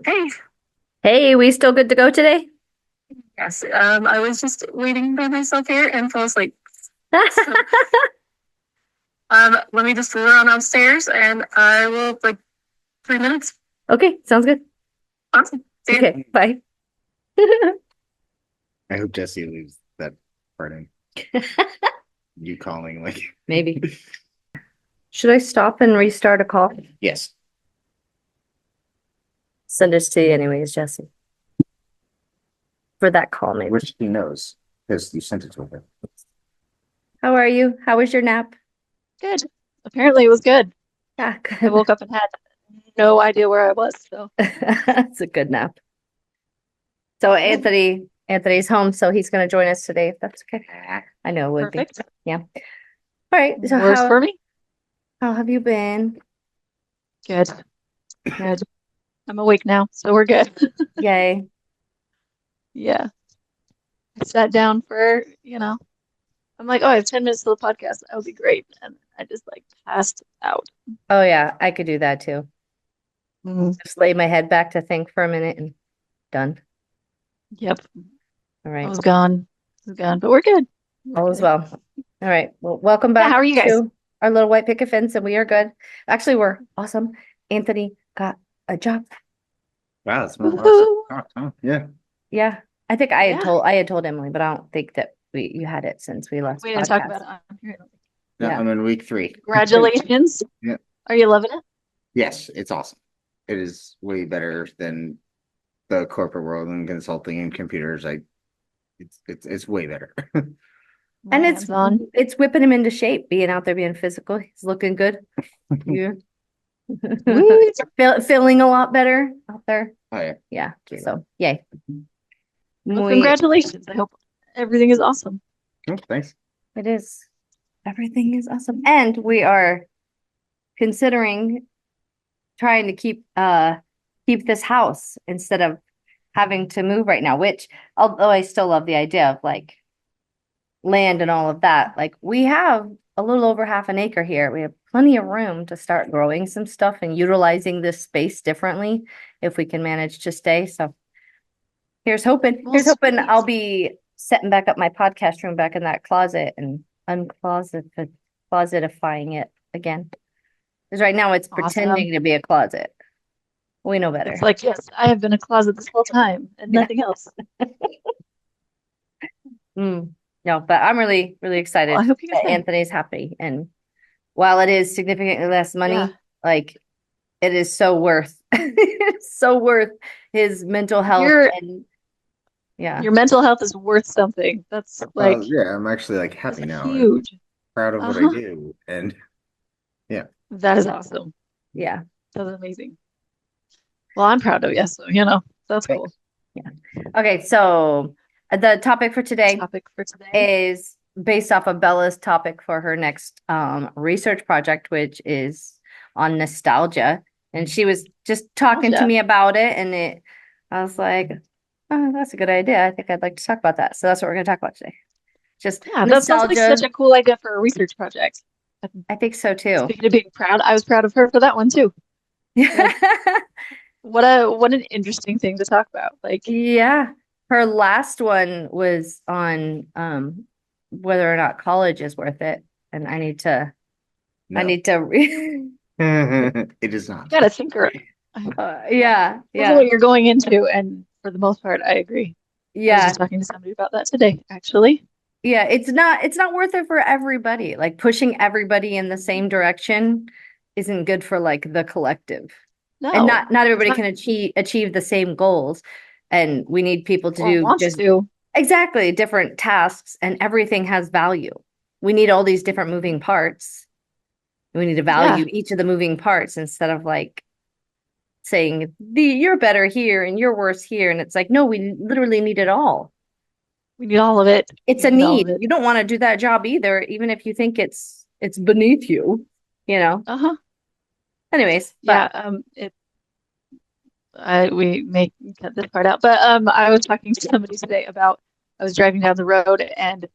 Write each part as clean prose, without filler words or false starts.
Hey, Hey, we still good to go today? yes. I was just waiting by myself here and fell asleep. So, let me just run upstairs and I will like 3 minutes. Okay, sounds good. Awesome. See you. Okay, bye. I hope Jesse leaves that part in. You calling like Maybe. Should I stop and restart a call? yes. Send this to you anyways, Jesse. For that call, maybe. Which he knows because you sent it to her. How are you? How was your nap? Good. Apparently it was good. Yeah, I good. woke up and had no idea where I was. So It's a good nap. So Anthony's home, so he's gonna join us today, if that's okay. I know it would be. perfect. Yeah. All right. So Works for me. how have you been? Good. Yeah. Good. I'm awake now, so we're good. Yay. Yeah. I sat down for, I'm like, oh, I have 10 minutes till the podcast. That would be great. And I just like passed out. Oh yeah, I could do that too. Mhm. Just lay my head back to think for a minute and done. Yep. All I right. was gone. I was gone, but we're good. We're All is good. well. All right. Well, welcome Yeah, how back are you guys? to our little white picket fence, and we are good. Actually, we're awesome. Anthony got a job. Wow, that's more awesome. Woohoo! Huh? Yeah. Yeah. I think Yeah. I had told Emily, but I don't think that you had it since we last We didn't talk podcast. about it on here. No, Yeah. I'm in week 3. Congratulations. Yeah. Are you loving it? Yes, it's awesome. It is way better than the corporate world and consulting and computers. It's way better. And More hands-on. it's whipping him into shape, being out there, being physical. He's looking good. Yeah. Sweet. Feeling a lot better out there. Oh yeah. Yeah. Okay. So yay. Well, We congratulations. I hope everything is awesome. Oh, thanks. it is. Everything is awesome. And we are considering trying to keep this house instead of having to move right now, which although I still love the idea of like land and all of that, like we have a little over half an acre here. We have plenty of room to start growing some stuff and utilizing this space differently if we can manage to stay. So here's hoping. Well, Here's hoping sweet. I'll be setting back up my podcast room back in that closet and closetifying it again. Because right now it's Awesome. pretending to be a closet. We know It's better. like, yes, I have been a closet this whole time and Yeah. nothing else. No, but I'm really, really Well, I excited hope you guys that can. Anthony's happy. And while it is significantly less Yeah. money, like it is so worth it's so worth his mental health Your and yeah. your mental health is worth something. That's like Yeah, I'm actually like that's happy now and huge. proud of what I Uh-huh. do. And yeah. That is awesome. Yeah. That's amazing. Well, I'm proud of you, so that's cool. Thanks. Yeah. Okay, so the topic for today Topic for today. is based off of Bella's topic for her next research project, which is on nostalgia. And she was just talking to Nostalgia. me about it, and I was like, oh, that's a good idea. I think I'd like to talk about that. So that's what we're going to talk about today. Just Yeah, that sounds like nostalgia. such a cool idea for a research project. I think so too. Speaking of being proud, I was proud of her for that one too. Like, what an interesting thing to talk about. Like, Yeah. Her last one was on whether or not college is worth it. And I No. need to It is you not. gotta think or yeah. yeah, Depends on yeah. what you're going into, and for the most part, I agree. I was Yeah. just talking to somebody about that today, actually. Yeah, it's not worth it for everybody. Like pushing everybody in the same direction isn't good for like the collective. And No, not it's everybody not can achieve the same goals. And we need people to or do wants just to. exactly different tasks and everything has value. We need all these different moving parts. We need to Yeah, value each of the moving parts instead of like saying the you're better here and you're worse here. And it's like, no, we literally need it all. we need all of it. It's We a need all of need. it. You don't want to do that job either, even if you think it's beneath you, you know. Uh-huh. Anyways, but Yeah, we may cut this part out, but I was talking to somebody today about I was driving down the road and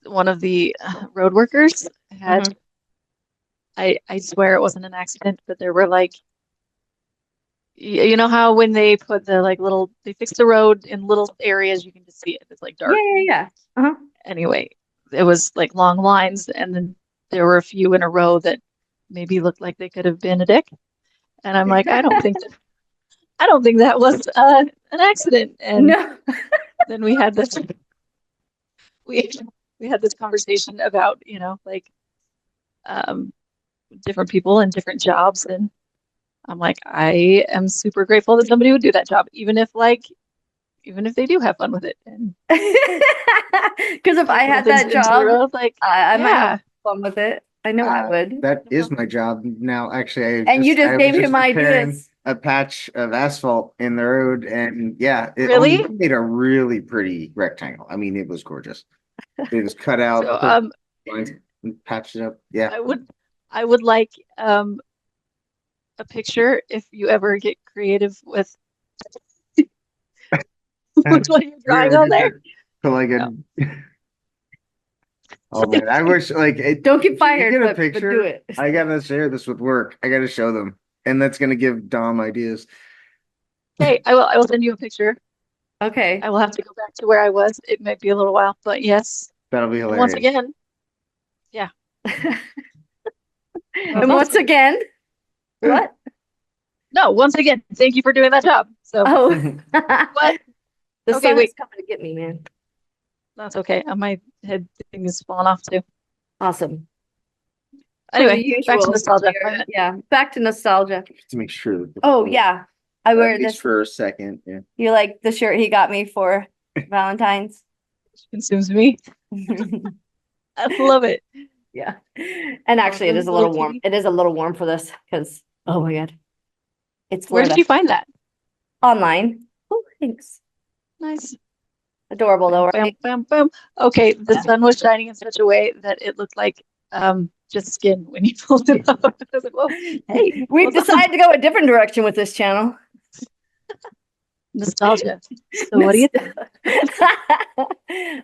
one of the road workers had mhm. I swear it wasn't an accident, but there were like You know how when they put the like little, they fix the road in little areas, you can just see it. It's like Yeah, dark. yeah, yeah. Uh-huh. Anyway, it was like long lines, and then there were a few in a row that maybe looked like they could have been a dick. And I'm like, I don't think that was an accident. And No. then we we had this conversation about, like um different people and different jobs, and I'm like, I am super grateful that somebody would do that job, even if they do have fun with it and Because if take I little had things that into the job, road, like, I might have yeah, fun with it. I know I would. That you is know, my job now. Actually, And you I just was gave just him repairing ideas. a patch of asphalt in the road, and yeah, really. it made a really pretty rectangle. I mean, it was gorgeous. It was cut So out, put lines, and patched it up. Yeah. I would I would like a picture if you ever get creative with with what you're drawing Here, on there. so like No. a, oh man, I wish like Don't get if you fired, get a but do picture. it. I gotta share this with work. I gotta show them, and that's gonna give Dom ideas. Okay, I will send you a picture. Okay. I will have to go back to where I was. It might be a little while, but yes. That'll be And once hilarious. again, yeah. And once again, what? No, once again, thank you for doing that job. So, Oh, but the okay, sun is wait, coming to get me, man. that's okay. My head thing is falling off too. Awesome. Per Anyway, back to usual. nostalgia. Go ahead. Yeah, back to nostalgia. To make sure. Oh, yeah. I wear At least this. for a second. Yeah. You like the shirt he got me for Valentine's? Consumes me. I love it. Yeah. And actually, it The is a little little warm. kitty. It is a little warm for this because, oh my God, it's Where did Florida. you find that? Online. Oh, thanks. Nice. Adorable Bam, though, bam, right? bam, bam. Okay, the Yeah. sun was shining in such a way that it looked like just skin when you pulled it up. I was like, whoa, hey, We've hold on. decided to go a different direction with this channel. Nostalgia. So what do you think?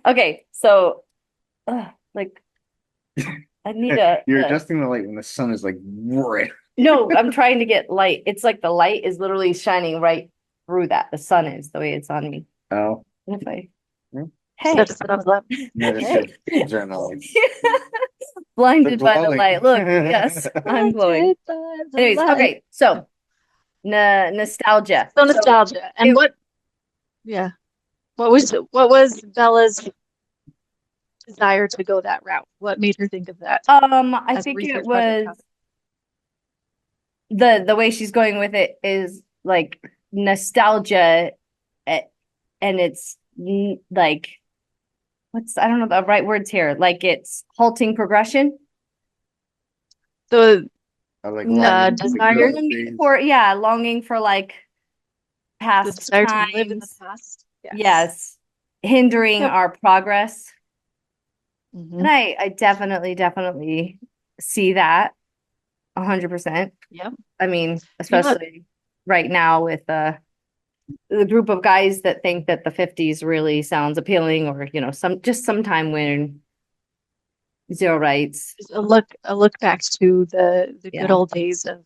Okay, so like I need You're adjusting the light when the sun is like right. no, I'm trying to get light. It's like the light is literally shining right through that. The sun is the way it's on me. Oh, What if I yeah. Just hey have to sit on his lap. No, just hey turn the light. blinded They're by the glowing. light. Look, yes, I'm glowing. Blinded by the Anyways, light. okay, so nostalgia. So So nostalgia. And it, yeah, what was Bella's desire to go that route? What made her think of that I as a think it research project was topic? the way she's going with it is like nostalgia, eh, and it's like I don't know the right words here. Like it's halting progression. The I like longing for the good desire, old days. Longing for like the past desire to live in the times. past. Yes. Yes, hindering Yep. our progress. Mhm. And I definitely see that 100%. Yep. I mean, You know what? especially right now with the group of guys that think that the 50s really sounds appealing, or sometime when zero rights. Just a look back to the good Yeah. old days of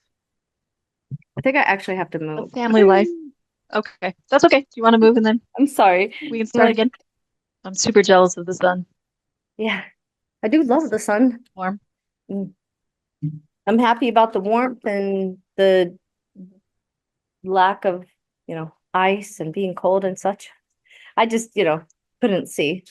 I think I actually have to move. family life. Okay, that's okay. Do you want to move and then I'm sorry. we can start again? I'm super jealous of the sun. Yeah, I do love the sun. Warm. Mm. I'm happy about the warmth and the lack of, ice and being cold and such. I just, couldn't see.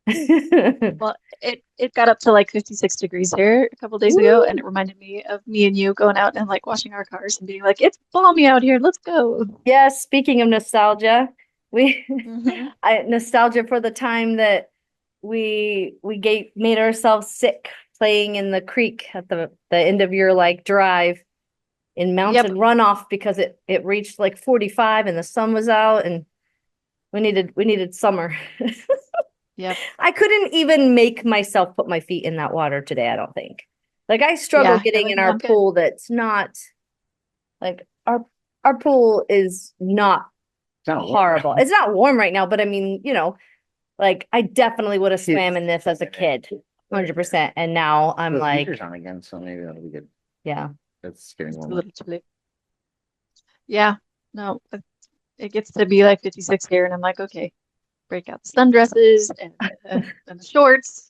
Well, it got up to like 56 degrees here a couple days ago, and it reminded me of me and you going out and like washing our cars and being like, "It's balmy out here. Let's go." Yeah, speaking of nostalgia, we Hmm. nostalgia for the time that we made ourselves sick playing in the creek at the end of your like drive in Yep. mountain runoff because it reached like 45 and the sun was out and we needed summer. Yep. I couldn't even make myself put my feet in that water today, I don't think. Like I struggle Yeah. You're getting like, in no, our I'm good. pool that's not like our pool is not It's not warm. horrible. It's not warm right now, but I mean, like I definitely would have swam in this as a kid, 100%. And now I'm The like, heater's on again, so maybe that'll be good. yeah. It's getting It's a warmer. little chilly. Yeah. no, it gets to be like 56 here, and I'm like, okay, break out the sundresses and the shorts.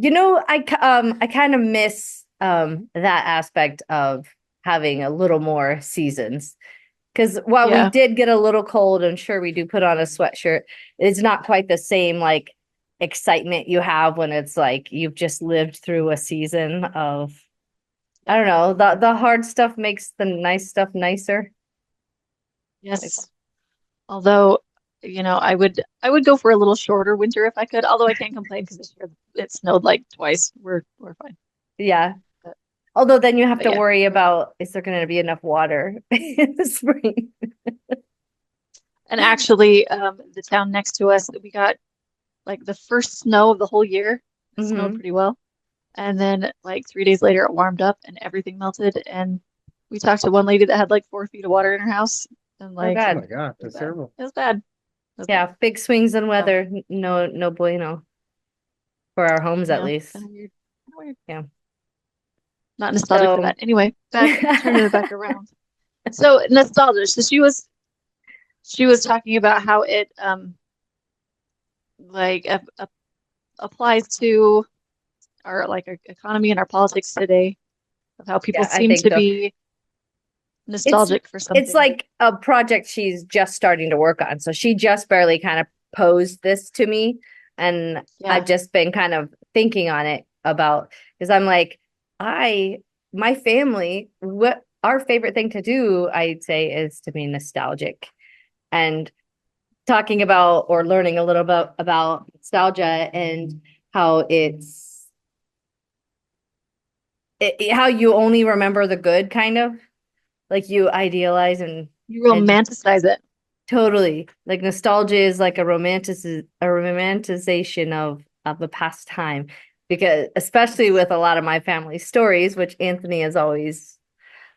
I kind of miss that aspect of having a little more seasons. Because while we Yeah, did get a little cold, and sure we do put on a sweatshirt, it's not quite the same like excitement you have when it's like you've just lived through a season of I don't know, the hard stuff makes the nice stuff nicer. yes. Although, I would go for a little shorter winter if I could. Although I can't complain because this year it snowed like twice. We're fine. Yeah. But, Although then you have but to yeah. worry about is there going to be enough water in the spring? And actually, the town next to us, we got like the first snow of the whole year. It snowed Hmm. pretty well. And then like 3 days later, it warmed up and everything melted. And we talked to one lady that had like 4 feet of water in her house. And Oh like, Oh God. my God, it was that's bad. terrible. It was bad. It was bad. Yeah, big swings in So, weather. No, no bueno for our homes at yeah, least. kind of weird. Kind of weird. Yeah. Not nostalgic for So that. Anyway, turning it back around. So nostalgia. So she was talking about how it like applies to our like our economy and our politics today of how people yeah, I seem think to so. be It's nostalgic for it's something. like a project she's just starting to work on. So she just barely kind of posed this to me, and I've Yeah. just been kind of thinking on it about because I'm like, my family, what our favorite thing to do, I'd say, is to be nostalgic and talking about or learning a little bit about nostalgia and how how you only remember the good kind of like you idealize You and romanticize it. totally like nostalgia is like a romanticization of the past time because especially Yes. with a lot of my family stories which Anthony has always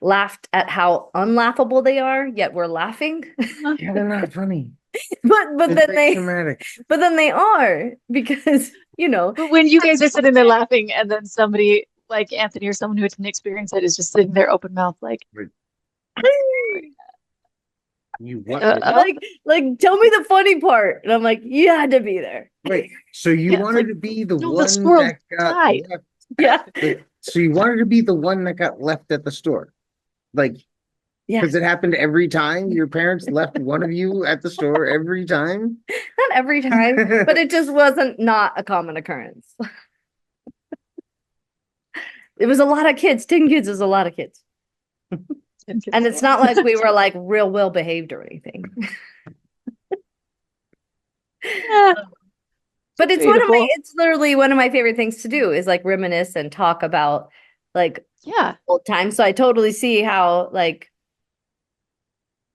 laughed at how unlaughable they are yet we're laughing Uh-huh. Yeah, they're not funny. but It's then very they dramatic. but then they are because But when you guys are sitting there laughing and then somebody like Anthony or someone who didn't experience it is just sitting there open mouth like, But you what? oh, like tell me the funny part and I'm like you had to be there. Wait, so you yeah, it's wanted like, to be the no, the one squirrel that got died. left? Yeah. So you wanted to be the one that got left at the store, like Yeah. because it happened every time your parents left one of you at the store every time. Not every time, but it just wasn't not a common occurrence. It was a lot of kids. 10 kids is a lot of kids. And And kids a it's lot. not like we were like real well behaved or anything. Yeah, But debatable. it's literally one of my favorite things to do is like reminisce and talk about like Yeah, old times. So I totally see how like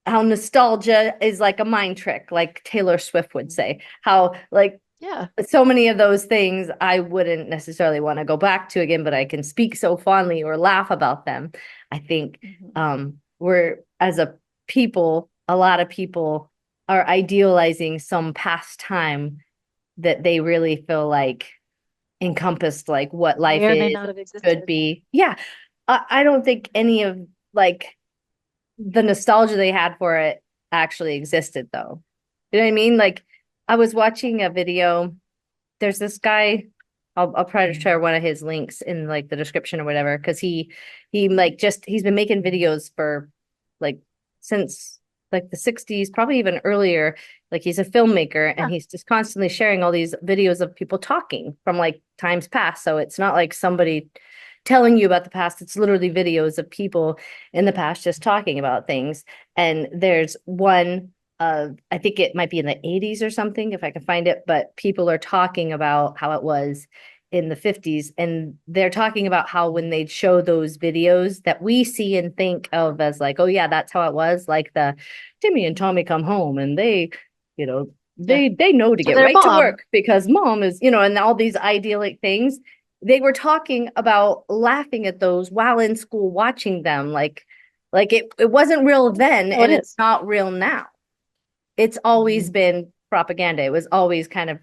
how nostalgia is like a mind trick, like Taylor Swift would say. How like yeah. so many of those things I wouldn't necessarily want to go back to again, but I can speak so fondly or laugh about them. I think Mhm. we're as a people, a lot of people are idealizing some past time that they really feel like encompassed like what May life or may is, not have should existed. be. Yeah. I don't think any of like the nostalgia they had for it actually existed though. You know what I mean? Like I was watching a video. There's this guy. I'll try to share one of his links in like the description or whatever because he like just he's been making videos for like since like the 60s, probably even earlier. Like he's a filmmaker and Yeah. he's just constantly sharing all these videos of people talking from like times past. So it's not like somebody telling you about the past. It's literally videos of people in the past just talking about things. And there's one I think it might be in the 80s or something, if I can find it, but people are talking about how it was in the 50s. And they're talking about how when they'd show those videos that we see and think of as like, oh yeah, that's how it was, like the Timmy and Tommy come home and they, you know, Yeah. they know to To get their right to mom. work because mom is, and all these idyllic things. They were talking about laughing at those while in school watching them like it wasn't real then No, it and it's is. not real now. It's always been propaganda. It was always kind of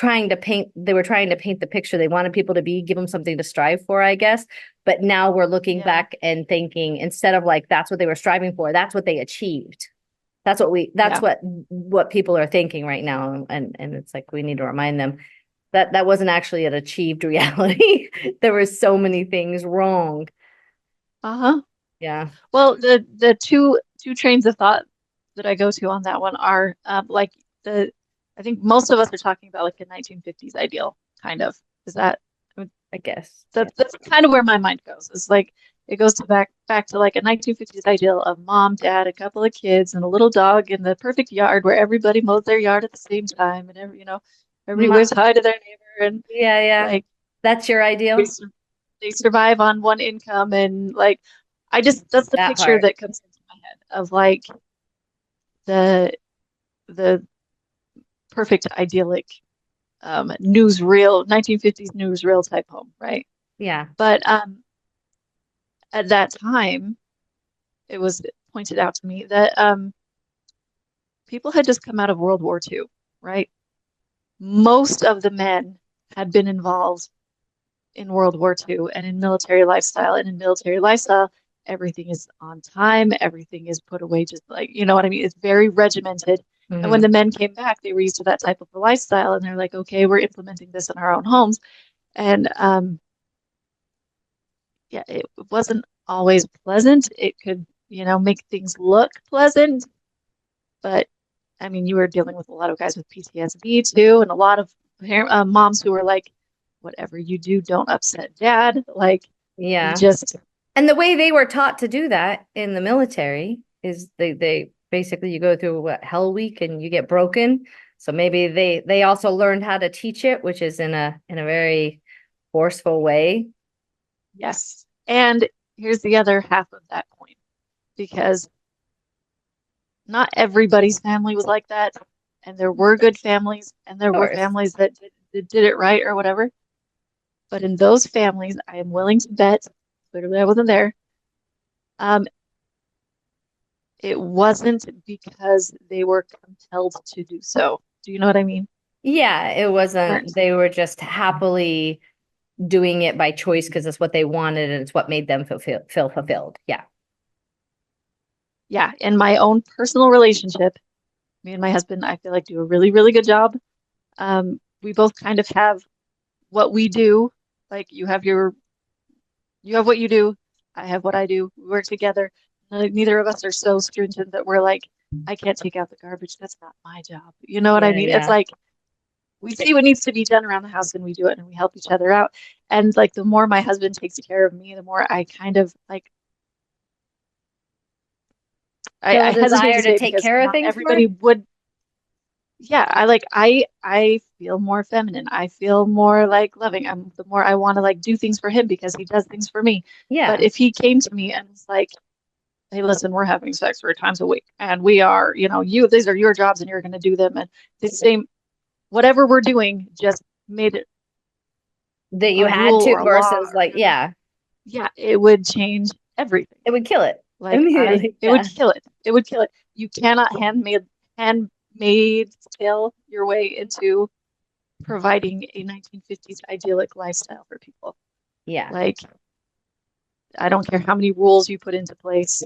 they were trying to paint the picture they wanted people to be, give them something to strive for, I guess. But now we're looking Yeah. back and thinking instead of like that's what they were striving for, that's what they achieved. That's Yeah. what people are thinking right now. And it's like, we need to remind them that that wasn't actually an achieved reality. There were so many things wrong. Uh-huh. Yeah. Well, the two trains of thought that I go to on that one are like the I think most of us are talking about like a 1950s ideal, kind of. Is that I mean, I guess. Yeah. that's kind of where my mind goes. It's like it goes to back to like a 1950s ideal of mom, dad, a couple of kids, and a little dog in the perfect yard where everybody mows their yard at the same time, and everybody Ma waves hi to their neighbor, and yeah, yeah. like That's your they, ideal? sur- they survive on one income, and like I just that's the That picture part. that comes into my head of like the the perfect idyllic newsreel 1950s newsreel type home, right? Yeah. But at that time, it was pointed out to me that people had just come out of World War II, right? Most of the men had been involved in World War II and in military lifestyle. And in military lifestyle, everything is on time, everything is put away just like, you know what I mean? It's very regimented. And when Hmm. the men came back, they were used to that type of a lifestyle, and they're like, okay, we're implementing this in our own homes. And yeah, it wasn't always pleasant. It could, make things look pleasant, but I mean, you were dealing with a lot of guys with PTSD too, and a lot of moms who were like, whatever you do, don't upset dad. Like, we Yeah. just, And the way they were taught to do that in the military is they basically, you go through what, Hell Week, and you get broken. So maybe they also learned how to teach it, which is in a very forceful way. yes. And here's the other half of that coin, because not everybody's family was like that. And there were good families, and there Of were course. families that did it right or whatever. But in those families, I am willing to bet, clearly I wasn't there, um, it wasn't because they were compelled to do so. Do you know what I mean? Yeah, it wasn't, Weren't. they were just happily doing it by choice because it's what they wanted and it's what made them feel fulfilled. Yeah. Yeah, in my own personal relationship, me and my husband, I feel like do a really, really good job. We both kind of have what we do. Like you have what you do, I have what I do. We work together. Neither of us are so stringent that we're like, I can't take out the garbage. That's not my job. You know what I Yeah, mean? It's yeah. like we see what needs to be done around the house and we do it and we help each other out. And like the more my husband takes care of me, the more I kind of like Feel I a hesitate to desire to say it take because care of not things more? everybody would. Yeah, I feel more feminine. I feel more like loving. I'm the more I want to like do things for him because he does things for me. But Yeah. if he came to me and was like, "Hey, listen, we're having sex 3 times a week, and we are, these are your jobs, and you're going to do them," and the same, whatever we're doing, just made it That you a had rule to or a law versus or like, whatever, yeah, yeah, it would change everything. it would kill it Like immediately. it would Yeah. kill it. It would kill it. You cannot handmade tail your way into providing a 1950s idyllic lifestyle for people. Yeah. Like, I don't care how many rules you put into place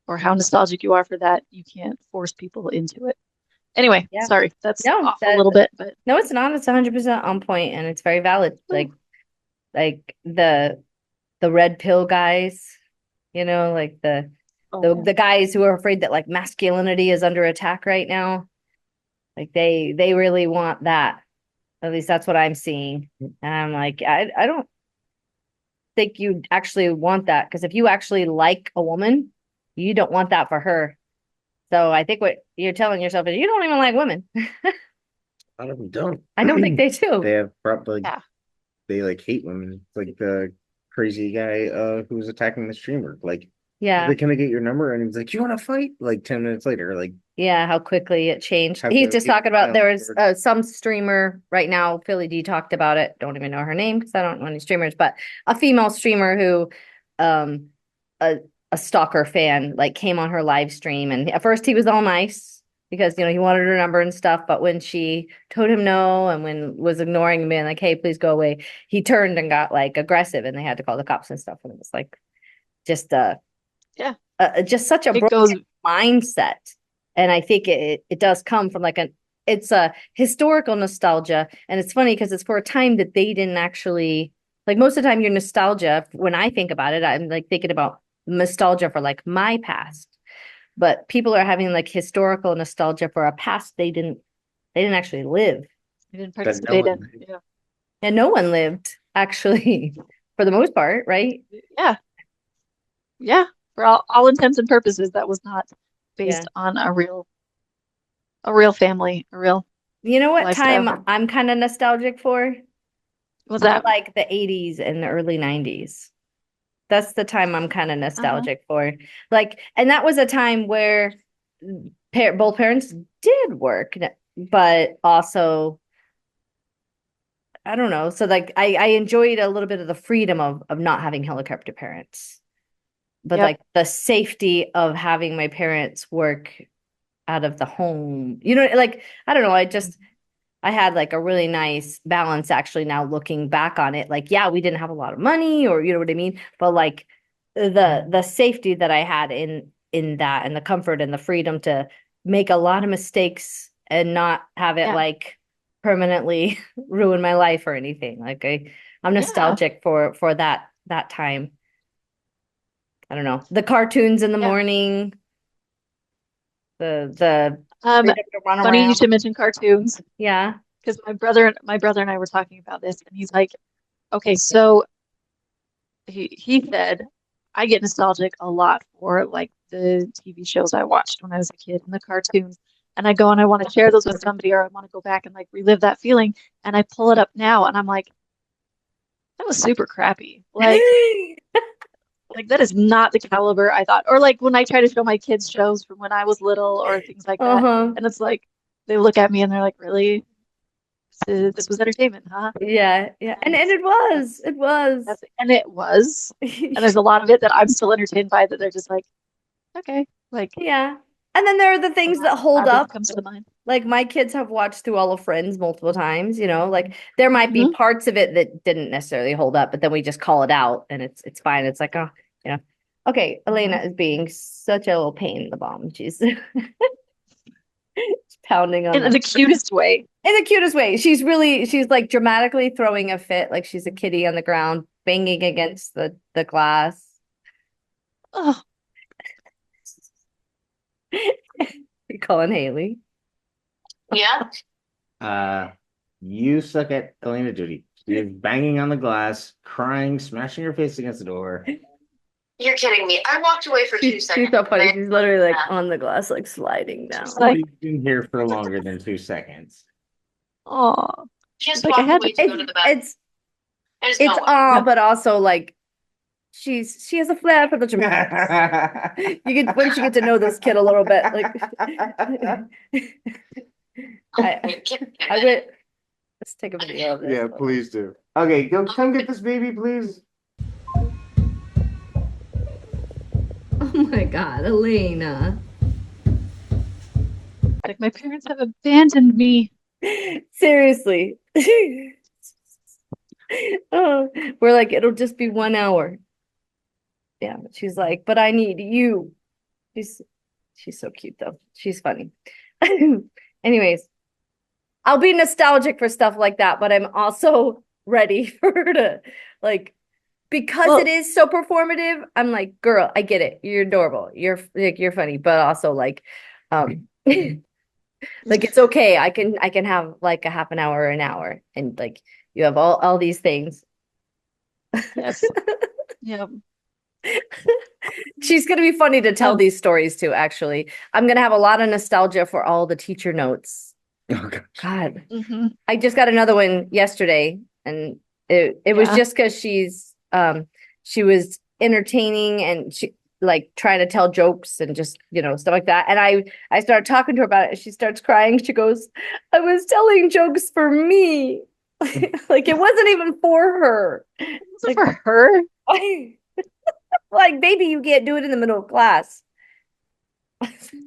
or how nostalgic you are for that, you can't force people into it. Anyway, Yeah. sorry, that's No, off a little bit, but no, it's not. It's 100% on point and it's very valid. whew, Like the red pill guys, like the oh the yeah. the guys who are afraid that like masculinity is under attack right now. Like they really want that. At least that's what I'm seeing. And I'm like, I don't think you actually want that because if you actually like a woman, you don't want that for her. So I think what you're telling yourself is you don't even like women. A lot of them don't. I don't think they do. They have probably Yeah. they like hate women. It's like the crazy guy who was attacking the streamer. Like, Yeah. like, can I get your number? And he's like, you want to fight? Like 10 minutes later, like Yeah, how quickly it changed. how He's can just get talking about violent there's towards some streamer right now, Philly D talked about it. Don't even know her name because I don't know any streamers, but a female streamer who um a a stalker fan like came on her live stream and at first he was all nice because he wanted her number and stuff, but when she told him no and when was ignoring him and like, hey, please go away, he turned and got like aggressive and they had to call the cops and stuff. And it was like just Yeah. just such a It broken goes mindset. And I think it does come from it's a historical nostalgia. And it's funny because it's for a time that they didn't actually like most of the time your nostalgia, when I think about it, I'm like thinking about nostalgia for like my past. But people are having like historical nostalgia for a past they didn't actually live. I didn't That no participate in. one. Yeah. And no one lived actually for the most part, right? Yeah. Yeah. For all intents and purposes, that was not Yeah. based on a real family, a real You know what time lifestyle. I'm kind of nostalgic for? Was that? Like the 80s and the early 90s. That's the time I'm kind of Uh-huh. nostalgic for. Like, and that was a time where both parents did work, but also, I don't know. So like I enjoyed a little bit of the freedom of not having helicopter parents, but Yep. like the safety of having my parents work out of the home. Like I don't know, I had like a really nice balance actually now looking back on it. Like, yeah, we didn't have a lot of money or you know what I mean? But like the safety that I had in that and the comfort and the freedom to make a lot of mistakes and not have it Yeah. like permanently ruin my life or anything. Like I'm Yeah. nostalgic for that time. I don't know. The cartoons in the Yeah. morning, the Um, freedom to run Funny you around. should mention cartoons Yeah. because my brother and I were talking about this, and he's like, okay, so he said I get nostalgic a lot for like the TV shows I watched when I was a kid and the cartoons. And I go and I want to share those with somebody or I want to go back and like relive that feeling. And I pull it up now and I'm that was super crappy. Like that is not the caliber I thought. Or like when I try to show my kids shows from when I was little or things like that. Uh-huh. And it's like they look at me and they're like, really? This was entertainment, huh? Yeah, yeah. And And it was. It was. and it was. And there's a lot of it that I'm still entertained by that they're just like, okay, like Yeah. And then there are the things that hold nothing up. comes to mind. Like my kids have watched through all of Friends multiple times, like there might be Hmm. parts of it that didn't necessarily hold up, but then we just call it out and it's fine. It's like, oh, you know. Okay, Elena is being such a little pain in the bum. She's pounding on In the the cutest way. in the cutest way. She's like dramatically throwing a fit, like she's a kitty on the ground, banging against the glass. Oh, You're calling Haley. Yeah, Uh, you suck at Elena Duty. She's banging on the glass, crying, smashing her face against the door. you're kidding me. I walked away for 2 She's seconds. so funny. I- She's literally like Yeah. on the glass, like sliding down. she's like, She's been here for longer than 2 seconds. oh, Just like I walked had away to. to go to the bathroom. It's There's it's no way. all, but also like she has a flair for the dramatics. Once you get to know this kid a little bit, like I I would let's take a video of this. Yeah, please do. Okay, go come get this baby, please. Oh my God, Elena. Like my parents have abandoned me. Seriously. Oh, we're like, it'll just be 1 hour. Yeah, she's like, but I need you. She's she's so cute though. She's funny. Anyways, I'll be nostalgic for stuff like that, but I'm also ready for her to like because it Well, is so performative. I'm like, girl, I get it. You're adorable. You're funny, but also like like it's okay. I can have like a half an hour or an hour and like you have all these things. yes. Yeah. She's gonna be funny to tell Um, these stories too, actually. I'm gonna have a lot of nostalgia for all the teacher notes. Oh, gosh. God. mhm. I just got another one yesterday and it was Yeah. just because she was entertaining and she like trying to tell jokes and just stuff like that. And I started talking to her about it. She starts crying. She goes, I was telling jokes for me. Like it wasn't even for her. Was it Like, for her? like baby, you can't do it in the middle of class.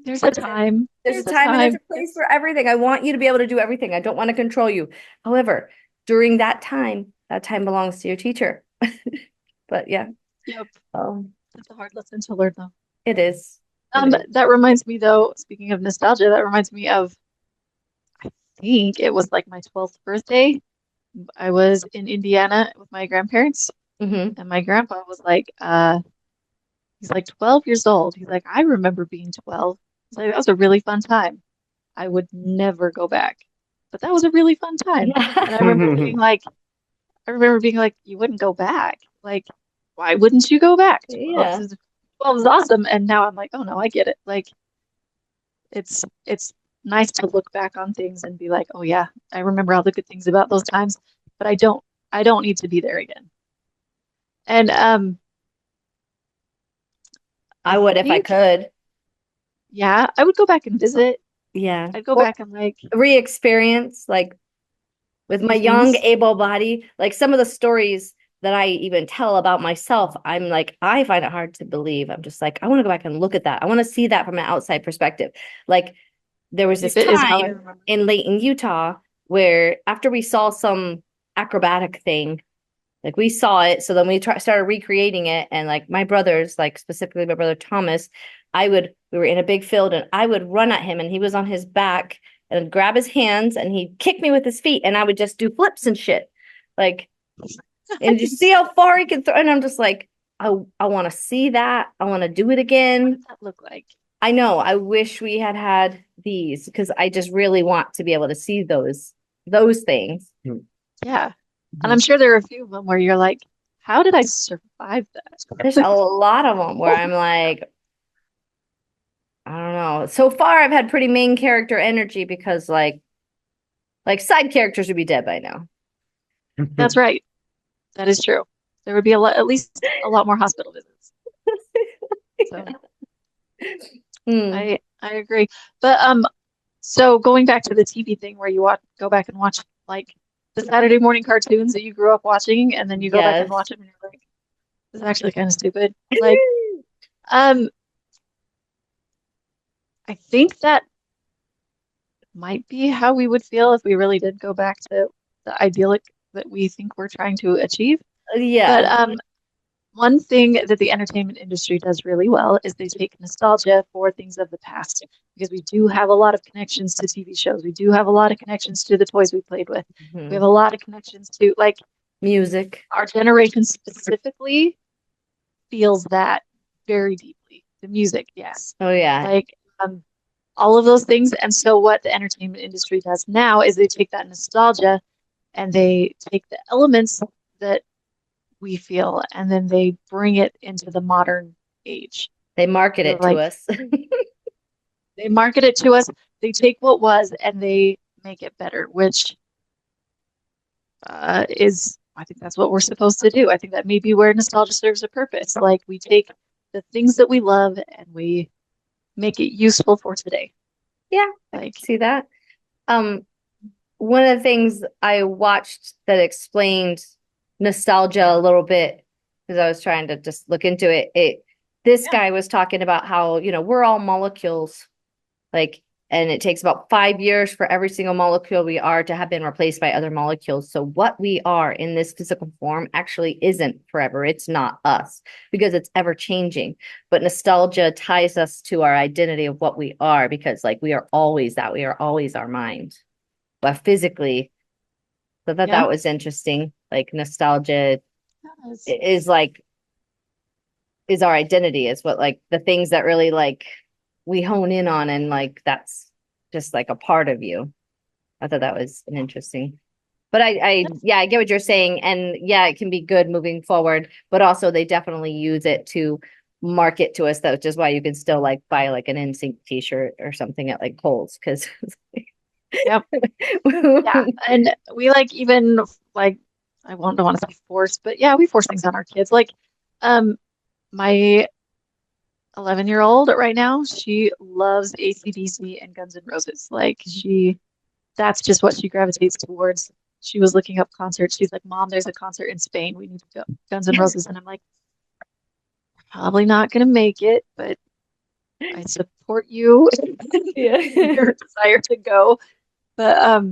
There's a time. There's a There's a time and there's time. a place for everything. I want you to be able to do everything. I don't want to control you. However, during that time belongs to your teacher. But yeah, Yep. um, That's a hard lesson to learn though. it is. That reminds me though, speaking of nostalgia, that reminds me of, I think it was like my 12th birthday. I was in Indiana with my grandparents, Hmm. and my grandpa was like, he's like 12 years old. He's like, I remember being 12. He's like, that was a really fun time. I would never go back. But that was a really fun time. And I remember being like, you wouldn't go back. Like, why wouldn't you go back? Yeah. 12 is awesome. And now I'm like, oh no, I get it. Like, it's nice to look back on things and be like, oh yeah, I remember all the good things about those times, but I don't need to be there again. And I I would if I think, could. yeah, I would go back and visit. Yeah. I'd go Or back and like re-experience, like a with few my young, things. able body, like some of the stories that I even tell about myself, I'm like, I find it hard to believe. I'm just like, I want to go back and look at that. I want to see that from an outside perspective. Like there was this It is how I time remember. in Layton, Utah, where after we saw some acrobatic thing, like we saw it, so then started recreating it, and like my brothers, like specifically my brother Thomas, we were in a big field, and I would run at him, and he was on his back, and I'd grab his hands, and he'd kick me with his feet, and I would just do flips and shit, like, and just see how far he can throw. And I'm just like, I want to see that. I want to do it What again. does that look like? I know. I wish we had these because I just really want to be able to see those things. Yeah. And I'm Mhm. sure there are a few of them where you're like, how did I survive There's that? a lot of them where I'm like, I don't know. So far, I've had pretty main character energy because like side characters would be dead by now. That's right. That is true. There would be a lot, at least a lot more hospital visits. So Hmm. I agree. But so going back to the TV thing where you go back and watch like the Saturday morning cartoons that you grew up watching, and then you go back and Yes. watch them, and you're like, this is actually kind of stupid. Like, um, I think that might be how we would feel if we really did go back to the idyllic that we think we're trying to achieve. But Yeah. one thing that the entertainment industry does really well is they take nostalgia for things of the past because we do have a lot of connections to TV shows. We do have a lot of connections to the toys we played with. We have Mhm. a lot of connections to like Music. our generation specifically feels that very deeply. The music, yes. Oh yeah. Like all of those things. And so what the entertainment industry does now is they take that nostalgia and they take the elements that we feel and then they bring it into the modern age. They market They're it to like us. they market it to us, they take what was and they make it better, which is I think that's what we're supposed to do. I think that may be where nostalgia serves a purpose. Like we take the things that we love and we make it useful for today. Yeah, I can Like, see that. Um, one of the things I watched that explained nostalgia a little bit, because I was trying to just look into it, this yeah, guy was talking about how, we're all molecules, like, and it takes about 5 years for every single molecule we are to have been replaced by other molecules. So what we are in this physical form actually isn't forever. It's not us because it's ever changing. But nostalgia ties us to our identity of what we are because like we are always that. We are always our mind. But physically, so that yeah, that was interesting. Like nostalgia yes, is like is our identity, is what like the things that really like we hone in on and like that's just like a part of you. I thought that was an interesting. But yes, yeah, I get what you're saying. And yeah, it can be good moving forward, but also they definitely use it to market to us, though, which is why you can still like buy like an NSYNC t-shirt or something at like Kohl's because yep, yeah. And we like even like don't want to say force, but yeah, we force things on our kids. Like, um, my 11-year-old right now, she loves AC/DC and Guns N' Roses. Like that's just what she gravitates towards. She was looking up concerts. She's like, Mom, there's a concert in Spain. We need to go. Guns N' Roses. And I'm like, probably not going to make it, but I support you in Yeah. your desire to go. But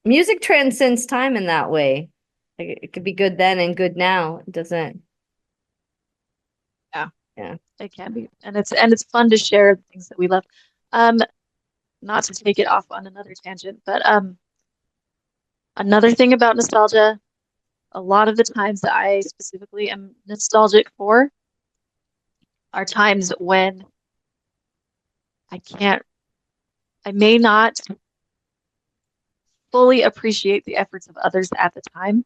Music transcends time in that way. Like it could be good then and good now. It doesn't. yeah, Yeah. It can be. And it's fun to share the things that we love. Um, Not to take it off on another tangent, but another thing about nostalgia, a lot of the times that I specifically am nostalgic for are times when I can't, I may not fully appreciate the efforts of others at the time,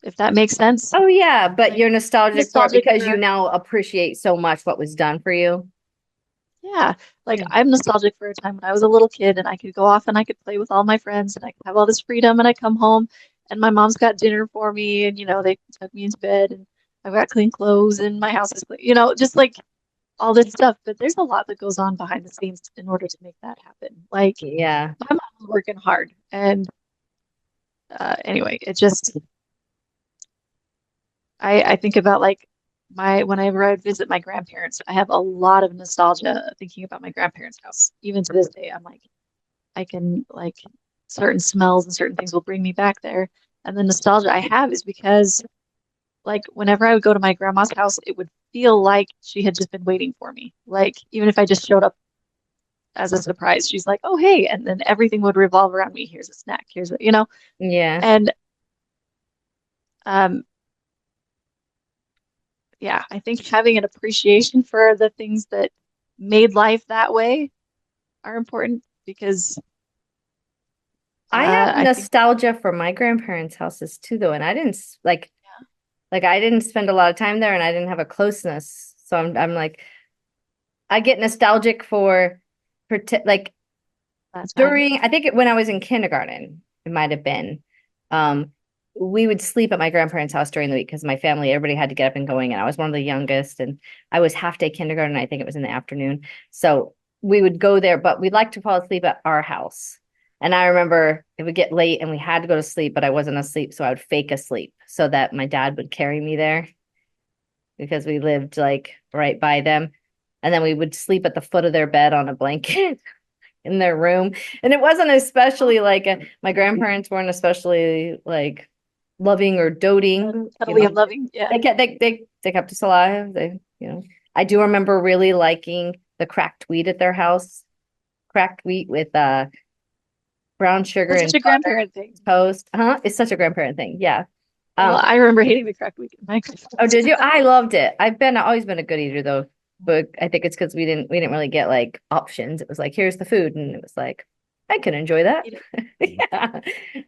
if that makes sense. Oh yeah, but Like you're nostalgic for it nostalgic because you for, now appreciate so much what was done for you. yeah, like Yeah. I'm nostalgic for a time when I was a little kid and I could go off and I could play with all my friends and I could have all this freedom and I come home and my mom's got dinner for me and they tuck me into bed and I've got clean clothes and my house is clean, just like all this stuff. But there's a lot that goes on behind the scenes in order to make that happen. Like Yeah. my mom was working hard and anyway, it just I think about like whenever I would visit my grandparents, I have a lot of nostalgia thinking about my grandparents' house. Even to this day, I'm like, I can like certain smells and certain things will bring me back there. And the nostalgia I have is because like whenever I would go to my grandma's house, it would feel like she had just been waiting for me. Like even if I just showed up as a surprise, she's like, "Oh, hey," and then everything would revolve around me. Here's a snack. Yeah. And um, yeah, I think having an appreciation for the things that made life that way are important because I have I think nostalgia for my grandparents' houses too, though, and I didn't like I didn't spend a lot of time there, and I didn't have a closeness. So I'm like I get nostalgic for like that time. during I think when I was in kindergarten, it might have been. Um, we would sleep at my grandparents' house during the week because my family, everybody had to get up and going, and I was one of the youngest, and I was half day kindergarten. I think it was in the afternoon, so we would go there, but we'd like to fall asleep at our house. And I remember it would get late and we had to go to sleep, but I wasn't asleep, so I would fake asleep so that my dad would carry me there because we lived like right by them. And then we would sleep at the foot of their bed on a blanket in their room. And it wasn't especially like my grandparents weren't especially like loving or doting, Totally loving. Yeah. They kept us alive. I do remember really liking the cracked wheat at their house. Cracked wheat with brown sugar That's and such a butter grandparent thing. toast. It's such a grandparent thing. Yeah. Well, Um, I remember hating the crack week. oh, did you? I loved it. Always been a good eater though. But I think it's because we didn't really get like options. It was like, here's the food, and it was like, I can enjoy that. Yeah.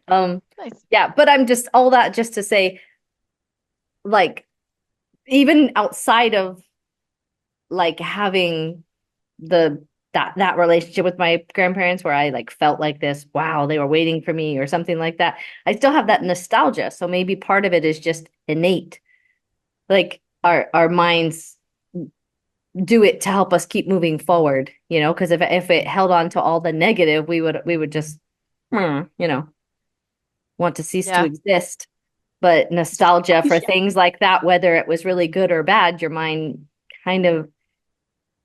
Um, Nice. yeah, but I'm just all that just to say, like, even outside of like having the that relationship with my grandparents where I like felt like this, wow, they were waiting for me or something like that. I still have that nostalgia. So maybe part of it is just innate. Like our minds do it to help us keep moving forward, because if it held on to all the negative, we would just want to cease to Yeah. exist. But nostalgia for things like that, whether it was really good or bad, your mind kind of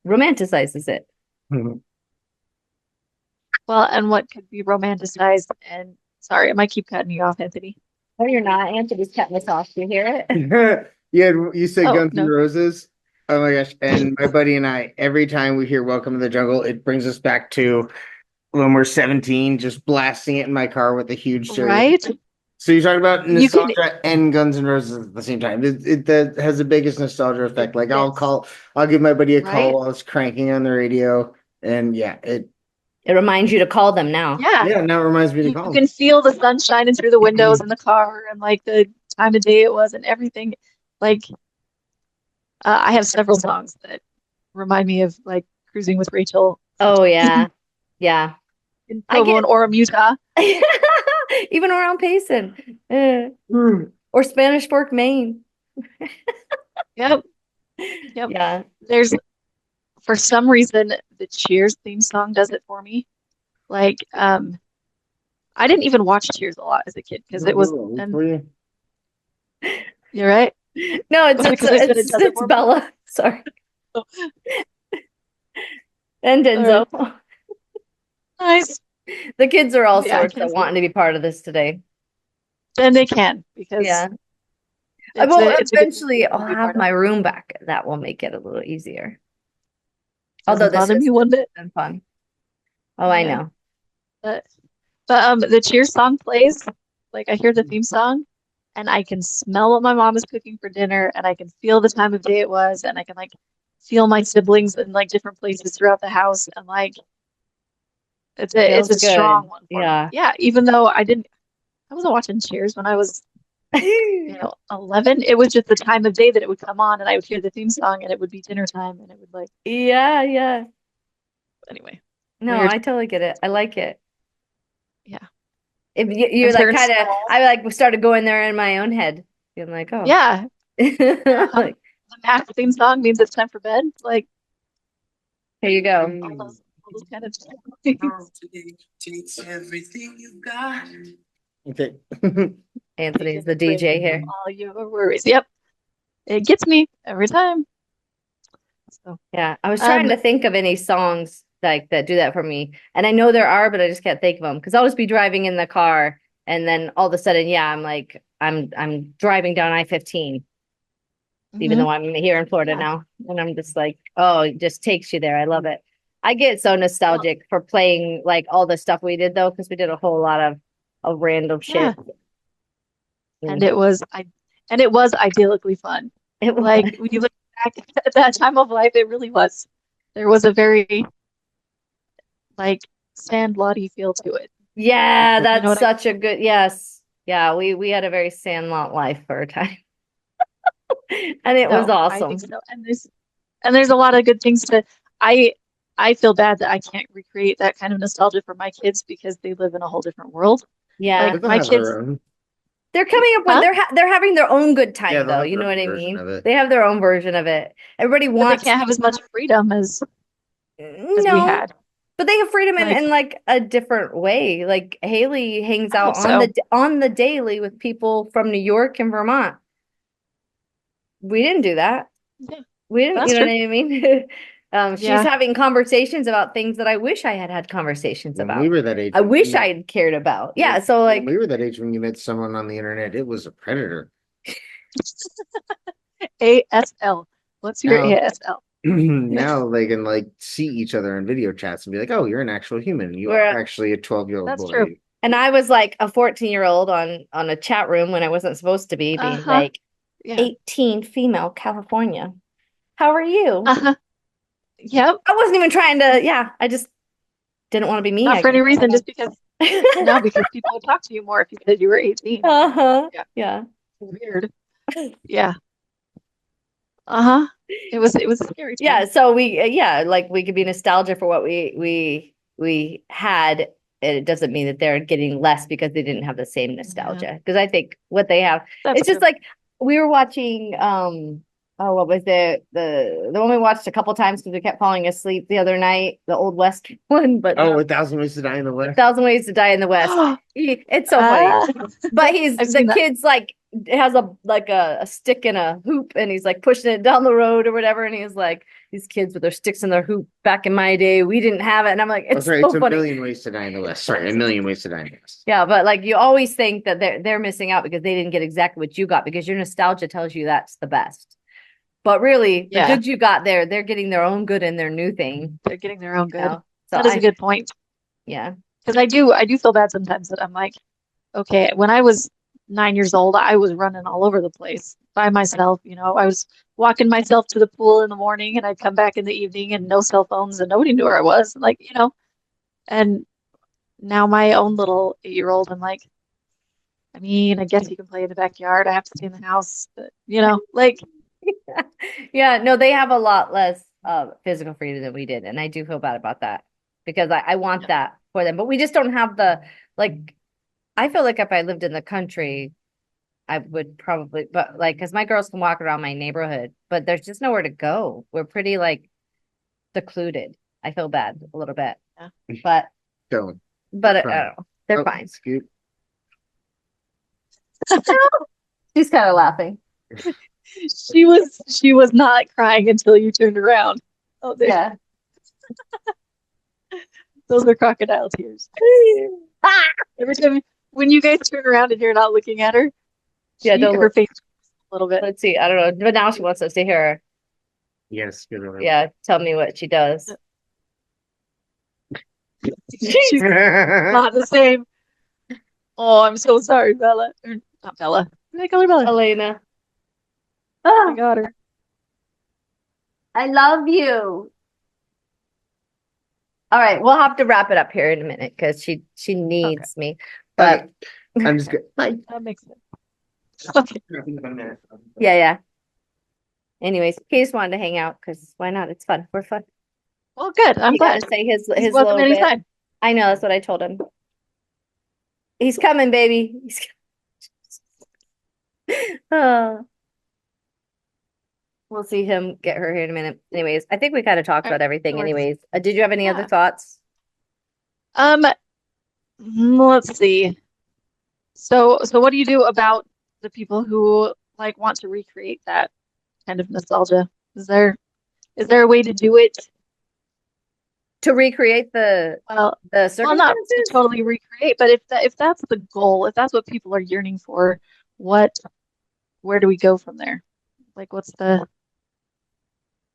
romanticizes it. Well, and what could be romanticized and sorry, I might keep cutting you off, Anthony. Oh, you're not. Anthony's cutting us off. Do you hear it? Yeah, you said Oh, Guns N' no. Roses. Oh my gosh. And my buddy and I, every time we hear Welcome to the Jungle, it brings us back to when we're 17, just blasting it in my car with a huge stereo. Right? So you're talking about You can nostalgia and Guns N' Roses at the same time. That has the biggest nostalgia effect. Like it's I'll give my buddy a call right? while it's cranking on the radio, and It reminds you to call them now. Yeah. yeah, now it reminds me to You call can feel the sun shining through the windows in the car and like the time of day it was and everything. Like I have several songs that remind me of like cruising with Rachel Oh yeah. Yeah. in I Provo get and Orem, Utah. even around Payson. them. Or Spanish Fork, Maine. Yep. Yep. Yeah. There's for some reason the Cheers theme song does it for me. Like I didn't even watch Cheers a lot as a kid because it was and For you. you're right. No, it's Was it it's because I said it it's does it it's for me? Bella. Sorry. Oh, And all right. Denzel. Nice. The kids are all Yeah, I sorts can't of see wanting it. to be part of this today. Then they can because Yeah. Well, It's a good thing eventually I'll to be have part of. my room back. That will make it a little easier. Although Doesn't this bother has me one bit. been fun. Oh, I Yeah. know. But the Cheers song plays, like I hear the theme song and I can smell what my mom is cooking for dinner and I can feel the time of day it was and I can like feel my siblings in like different places throughout the house and like it's Feels a strong good. one for me. Yeah. Yeah, even though I wasn't watching Cheers when I was, 11. It was just the time of day that it would come on and I would hear the theme song and it would be dinner time and it would like Yeah, yeah. anyway, No, weird. I totally get it. I like it. Yeah. If you And like certain kind of, smells. I like started going there in my own head, being like, oh, Yeah. like, The Mac theme song means it's time for bed. Like here you go. all those kind of things. Takes everything you've got. Okay. Anthony's the DJ here. All your worries. Yep. It gets me every time. So, Yeah, I was trying um, to think of any songs like that do that for me, and I know there are, but I just can't think of them because I'll just be driving in the car, and then all of a sudden, yeah, I'm like, I'm driving down I-15, even mhm. though I'm here in Florida Yeah. now, and I'm just like, oh, it just takes you there. I love it. I get so Well, nostalgic for playing like all the stuff we did though, because we did a whole lot of random yeah. shit. And Mm. it was idyllically fun. It was, Like when you look back at that time of life, it really was. There was a very like Sandlotty feel to it. yeah, You know that's what I mean? such a good, yes, yeah, we had a very Sandlot life for a time, and it was So I think awesome. so. And there's a lot of good things to I I feel bad that I can't recreate that kind of nostalgia for my kids because they live in a whole different world. Yeah. Like They'll my have their kids, own. They're coming up with huh? they're having their own good Yeah, time they'll though. have You their know what own I version mean? of it. They have their own version of it. Everybody But they wants can't have as much freedom as we no, had. but they have freedom Like in like a different way. Like Haley hangs I out hope so. on the daily with people from New York and Vermont. We didn't do that. Yeah, We didn't, you that's know true. what I mean? She's Yeah, having conversations about things that I wish I had conversations When we about. were that age, I wish I had cared about. Yeah, so when we like were that age when you met someone on the internet, it was a predator. ASL. What's your Now, ASL? now they can like see each other in video chats and be like, "Oh, you're an actual human. You are we're actually a 12-year-old That's true. boy." and I was like a 14-year-old on a chat room when I wasn't supposed to be, being Uh-huh. like Yeah. 18 female California. How are you? Uh-huh. Yep. I wasn't even trying to, yeah, I just didn't want to be me, Not I for any guess. I reason, just don't because know. no, because people would talk to you more if you said you were 18. Uh-huh. Yeah. Yeah. Weird. Yeah. Uh-huh. It was a scary Yeah, time. so yeah, like we could be nostalgia for what we had. And it doesn't mean that they're getting less because they didn't have the same Yeah, nostalgia. Because I think what they have, that's it's just true. like we were watching oh, what was the one we watched a couple times because we kept falling asleep the other night, the Old West one, but Oh, 1,000 Ways to Die in the A West. Thousand Ways to Die in the West. It's so funny. Ah, But he's I've the seen that. kid's like has a stick and a hoop and he's like pushing it down the road or whatever. And he's like, these kids with their sticks and their hoop back in my day, we didn't have it. And I'm like, Oh, it's sorry, so it's A funny. Million Ways to Die in the West. Sorry, A Million Ways to Die in the West. Yeah, but like you always think that they're missing out because they didn't get exactly what you got because your nostalgia tells you that's the best. But really, the Yeah, good you got there, they're getting their own good in their new thing. they're getting their own You good. know? So That is a good point. yeah. Because I do feel bad sometimes that I'm like, okay, when I was 9 years old, I was running all over the place by myself. I was walking myself to the pool in the morning and I'd come back in the evening and no cell phones and nobody knew where I was. And now my own little 8-year-old, I'm like, I mean, I guess you can play in the backyard. I have to stay in the house, but like, Yeah, no, they have a lot less physical freedom than we did, and I do feel bad about that because I want yeah, that for them, but we just don't have the like. I feel like if I lived in the country, I would probably, but like, because my girls can walk around my neighborhood, but there's just nowhere to go. We're pretty like secluded. I feel bad a little bit, yeah. but Don't. I Fine. don't know. They're Oh, fine. Scoot. She's kind of laughing. She was not crying until you turned around. Oh, Yeah. those are crocodile tears. Every time when you guys turn around and you're not looking at her, Yeah, don't her look. face. little bit. Let's see. I don't know. But now she wants us to hear her. Yes, good one. Yeah, tell me what she does. She's not the same. Oh, I'm so sorry, Bella. Or not Bella. Did I call her Bella? Elena. I Oh, got her. I love you. All right, we'll have to wrap it up here in a minute because she needs me. But Okay, I'm just good. Bye. That makes sense. Okay. yeah, yeah. Anyways, he just wanted to hang out because why not? It's fun. We're fun. Well, good. I'm He got glad. to say He's his welcome little bit. anytime. I know, that's what I told him. He's coming, baby. Oh, we'll see him get her here in a minute. Anyways, I think we kind of talked All right, about everything. no worries. Anyways, did you have any other Yeah. thoughts? Let's see. So what do you do about the people who like want to recreate that kind of nostalgia? Is there a way to do it? To recreate Well, the well, not to circumstances? totally recreate, but if that's the goal, if that's what people are yearning for, what where do we go from there? Like, what's the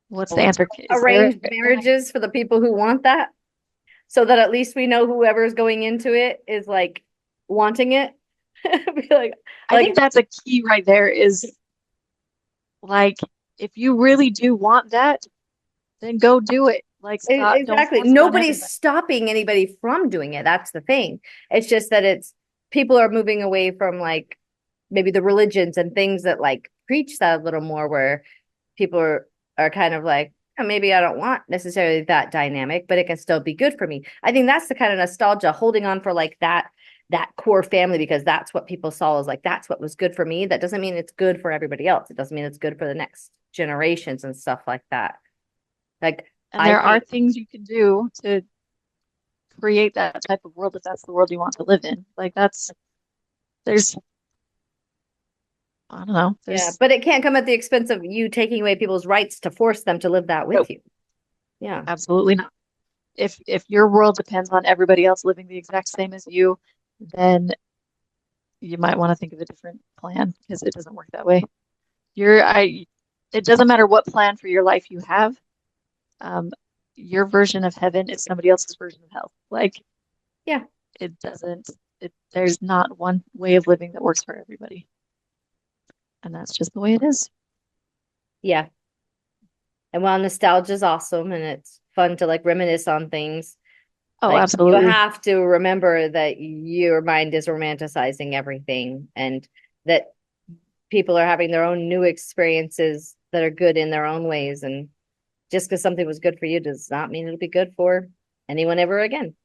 answer? Is there Arranged marriages for the people who want that, so that at least we know whoever's going into it is like wanting it. Be I think that's a key right there is like if you really do want that, then go do it. Like stop, don't exactly. force it on Nobody's everybody. stopping anybody from doing it. That's the thing. It's just that it's people are moving away from like maybe the religions and things that like preach that a little more, where people are kind of like, "Oh, maybe I don't want necessarily that dynamic, but it can still be good for me." I think that's the kind of nostalgia, holding on for like that core family, because that's what people saw as like that's what was good for me. That doesn't mean it's good for everybody else. It doesn't mean it's good for the next generations and stuff like that. Like And I there are think, things you can do to create that type of world if that's the world you want to live in. Like there's I don't know. yeah, There's but it can't come at the expense of you taking away people's rights to force them to live that no, with you. Yeah. absolutely not. If your world depends on everybody else living the exact same as you, then you might want to think of a different plan because it doesn't work that way. It doesn't matter what plan for your life you have. Um, your version of heaven is somebody else's version of hell. Like Yeah. it doesn't, there's not one way of living that works for everybody. And that's just the way it is. Yeah. And while nostalgia is awesome and it's fun to like reminisce on things, Oh, like you absolutely. have to remember that your mind is romanticizing everything, and that people are having their own new experiences that are good in their own ways. And just because something was good for you does not mean it'll be good for anyone ever again.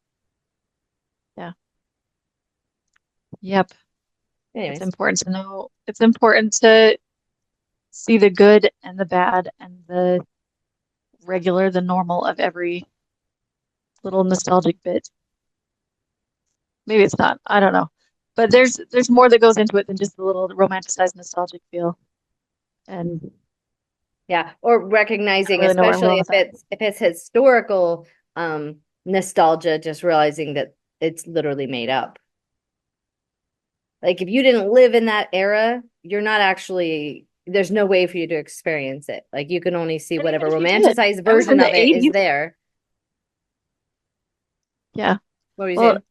Yeah. Yep. It's Anyways, important to know. It's important to see the good and the bad and the regular, the normal of every little nostalgic bit. Maybe it's not. I don't know. But there's more that goes into it than just the little romanticized nostalgic feel. And yeah, or I don't recognizing, really know where I'm going especially with that. if it's historical nostalgia, just realizing that it's literally made up. Like if you didn't live in that era, you're not actually, there's no way for you to experience it. Like you can only see And even whatever if you did, romanticized I was in version the of it is 80s. there. Yeah. What were you Well, saying?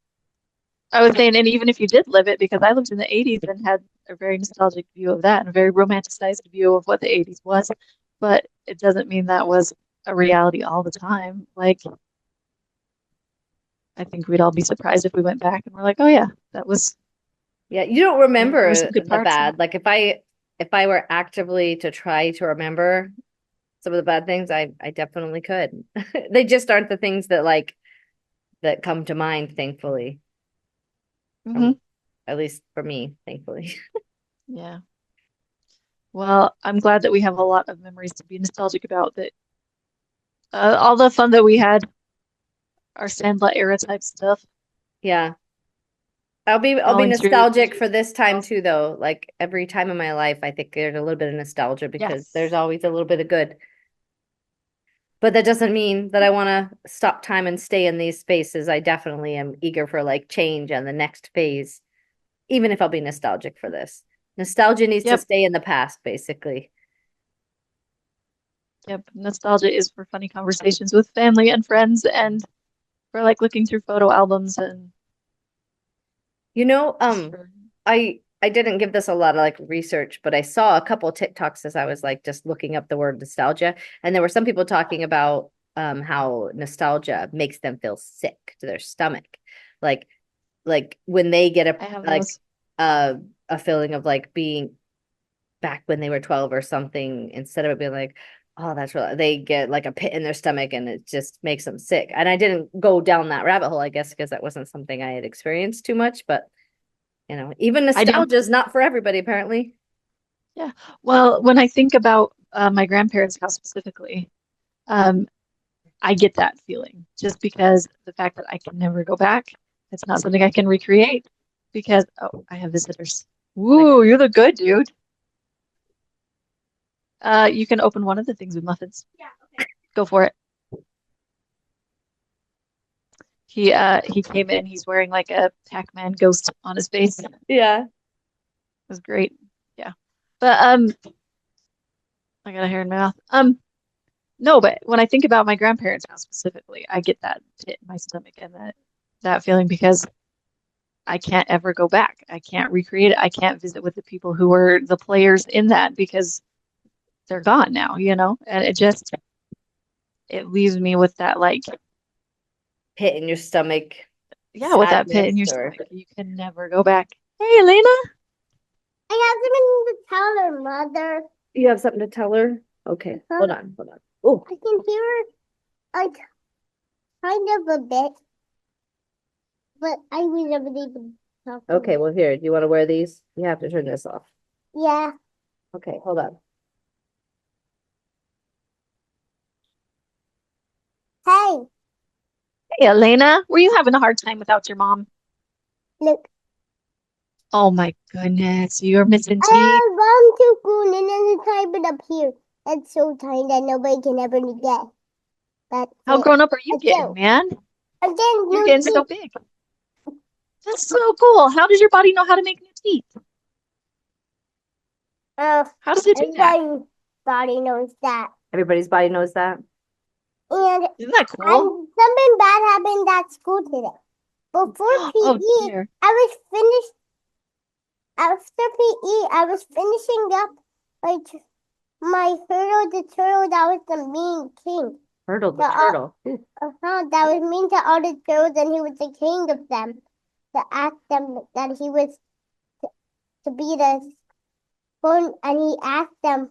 I was saying, and even if you did live it, because I lived in the 80s and had a very nostalgic view of that and a very romanticized view of what the 80s was, but it doesn't mean that was a reality all the time. Like, I think we'd all be surprised if we went back and we're like, oh yeah, that was, Yeah, you don't there were some remember good the parts. bad. Like if I were actively to try to remember some of the bad things, I definitely could. They just aren't the things that like that come to mind, thankfully. Hmm. At least for me, thankfully. Yeah. Well, I'm glad that we have a lot of memories to be nostalgic about that. All the fun that we had, our Sandlot era type stuff, Yeah. I'll be going through nostalgic ages for of this time nostalgia. too, though. Like every time in my life, I think there's a little bit of nostalgia because there's Yes. always a little bit of good. But that doesn't mean that I want to stop time and stay in these spaces. I definitely am eager for like change and the next phase, even if I'll be nostalgic for this. Nostalgia needs to Yep. stay in the past, basically. Yep. Nostalgia is for funny conversations with family and friends and for like looking through photo albums and You know, for- I didn't give this a lot of like research, but I saw a couple TikToks as I was like just looking up the word nostalgia, and there were some people talking about how nostalgia makes them feel sick to their stomach. Like when they get I have like those. a feeling of like being back when they were 12 or something, instead of it being like, oh, that's real, they get like a pit in their stomach and it just makes them sick. And I didn't go down that rabbit hole, I guess, because that wasn't something I had experienced too much, but even I do. nostalgia is not for everybody, apparently. Yeah. Well, when I think about my grandparents' house specifically, um, I get that feeling just because the fact that I can never go back. It's not something I can recreate because, oh, I have visitors. Woo, you look good, dude. You can open one of the things with muffins. Yeah, okay. Go for it. He came in, he's wearing like a Pac-Man ghost on his face. It Yeah. was great. Yeah. But I got a hair in my mouth. No, but when I think about my grandparents' house specifically, I get that pit in my stomach and that feeling because I can't ever go back. I can't recreate it. I can't visit with the people who were the players in that because they're gone now, And it leaves me with that like, Pit in your stomach, yeah, with that pit sadness, in your or stomach. You can never go back. Hey, Elena. I have something to tell her mother. you have something to tell her? Okay, hold on. Oh, I can hear her like kind of a bit, but I was never able to talk to okay. her. Well, here, do you want to wear these? You have to turn this off. Yeah. Okay, hold on. Hey, Hey, Elena. Were you having a hard time without your mom? look. Oh my goodness. You're missing I teeth. have one too cool and then type it up here. It's so tiny that nobody can ever get. That's How it. grown up are you I getting, do. man? Again, You're new getting so teeth. big. That's so cool. How does your body know how to make new teeth? Oh, How does it do that? everybody's body knows that. Everybody's body knows that. And Isn't that cool? something bad happened at school today. Before Oh PE, dear. I was finished. After PE, I was finishing up like my hurdle the turtle that was the mean king. Hurdle the The, turtle. that was mean to all the turtles, and he was the king of them. To ask them that he was to be the one, and he asked them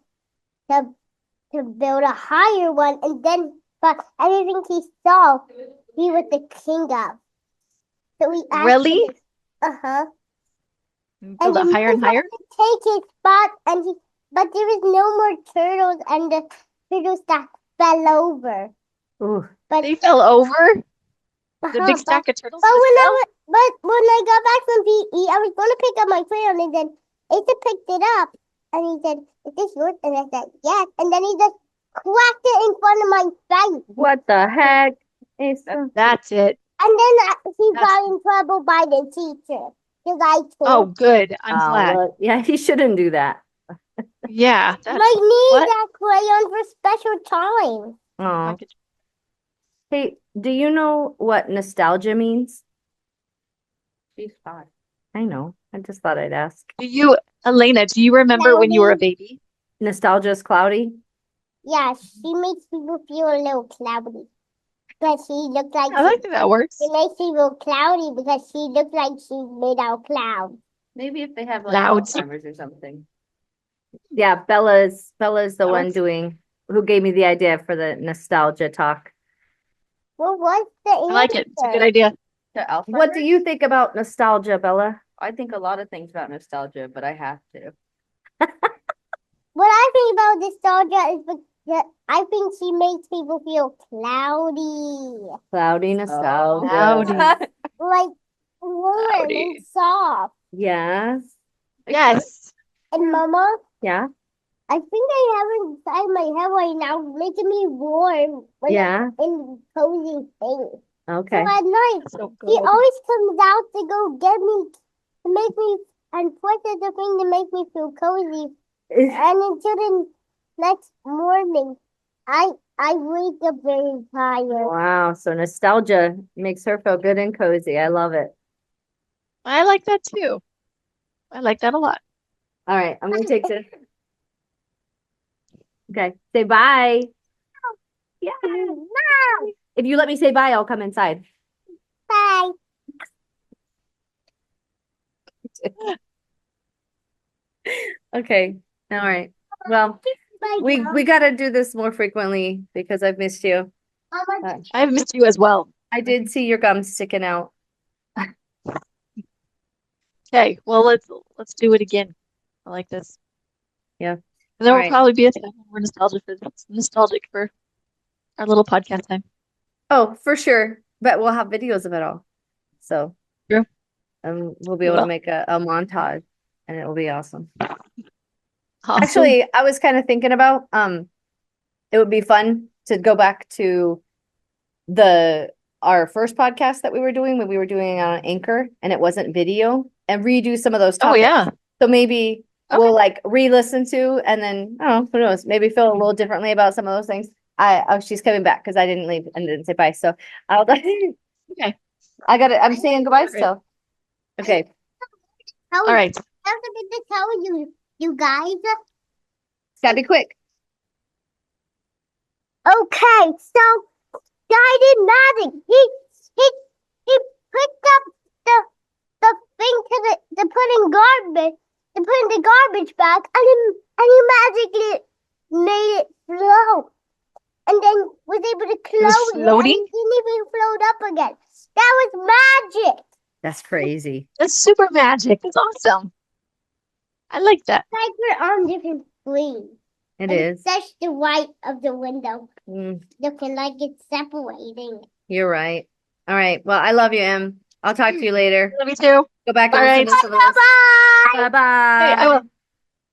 to build a higher one, and then but everything he saw, he was the king of. So we asked Really? him, uh-huh. And Build he it higher and moved higher? up to take his spot, and but there was no more turtles, and the turtles that fell over. Ooh, But They fell over? The uh-huh, big stack of turtles but just fell? when I got back from PE, I was going to pick up my crayon, and then Asa picked it up, and he said, "Is this yours?" And I said, "Yes." And then he just cracked it in front of my face. what the heck? That's it. And then he That's got in trouble by the teacher. The guy Oh, told good. I'm Oh, glad. well, yeah, he shouldn't do that. Yeah, that's might need what? that crayon for special time. Oh, Like hey, do you know what nostalgia means? She's 5. I know. I just thought I'd ask. Elena, do you remember when you were a Cloudy. baby? Nostalgia is cloudy? Yeah, she makes people feel a little cloudy. But she looks like I like that works. it makes people cloudy because she looks like she's made out of clouds. Maybe if they have like Louds. Alzheimer's or something. Yeah, Bella's the That one works. who gave me the idea for the nostalgia talk. Well, what's the I like it. It's a good answer? idea. What do you think about nostalgia, Bella? I think a lot of things about nostalgia, but I have to. What I think about nostalgia is because I think she makes people feel cloudy. Cloudy nostalgia. Cloudy. Like warm Cloudy. and soft. Yes. Yes. And Mama, Yeah. I think I have it inside my head right now, making me warm when Yeah. I'm in cozy things. So Okay. at night, So he good. always comes out to go get me, to make me and pushes the thing to make me feel cozy. And until the next morning, I wake up very tired. Wow, so nostalgia makes her feel good and cozy. I love it. I like that too. I like that a lot. All right, I'm gonna take this. Okay, say bye. Yeah. No. If you let me say bye, I'll come inside. Bye. Okay. All right. Well, Bye. we gotta do this more frequently because I've missed you. Mama. I've missed you as well. I did see your gums sticking out. Okay, well let's do it again. I like this. Yeah. And there All will right. probably be a time when we're nostalgic for our little podcast time. Oh, for sure. But we'll have videos of it all. So True. we'll be We able to will. make a montage and it will be awesome. Awesome. Actually, I was kind of thinking about it would be fun to go back to our first podcast that we were doing when we were doing it on Anchor and it wasn't video and redo some of those Oh topics. yeah. So maybe Okay. we'll like re-listen to and then I don't know, who knows, maybe feel a little differently about some of those things. She's coming back because I didn't leave and didn't say bye. So I'll Okay. I'm saying goodbye All right. still. Okay. All right. I have to tell you guys. Gotta be quick. Okay, so guy did magic. He picked up the thing to put in garbage, to put in the garbage bag, and he magically made it float, and then was able to was close it, and floating? it didn't even float up again. That was magic. That's crazy. That's super magic. That's awesome. I like that. Like we're on different screens. It And is. that's the right of the window, Mm, looking like it's separating. you're right. All right. Well, I love you, Em. I'll talk to you later. Love you too. Go back All and right. listen to some of this. Bye. Bye Okay, I bye.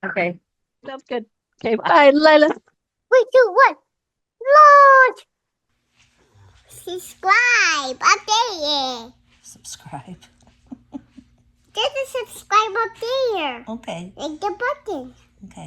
will. Okay. Sounds good. Okay, bye, Lila. 3, 2, 1. Launch. Subscribe up there. Subscribe. There's a subscribe up there. Okay. Like the button. Okay.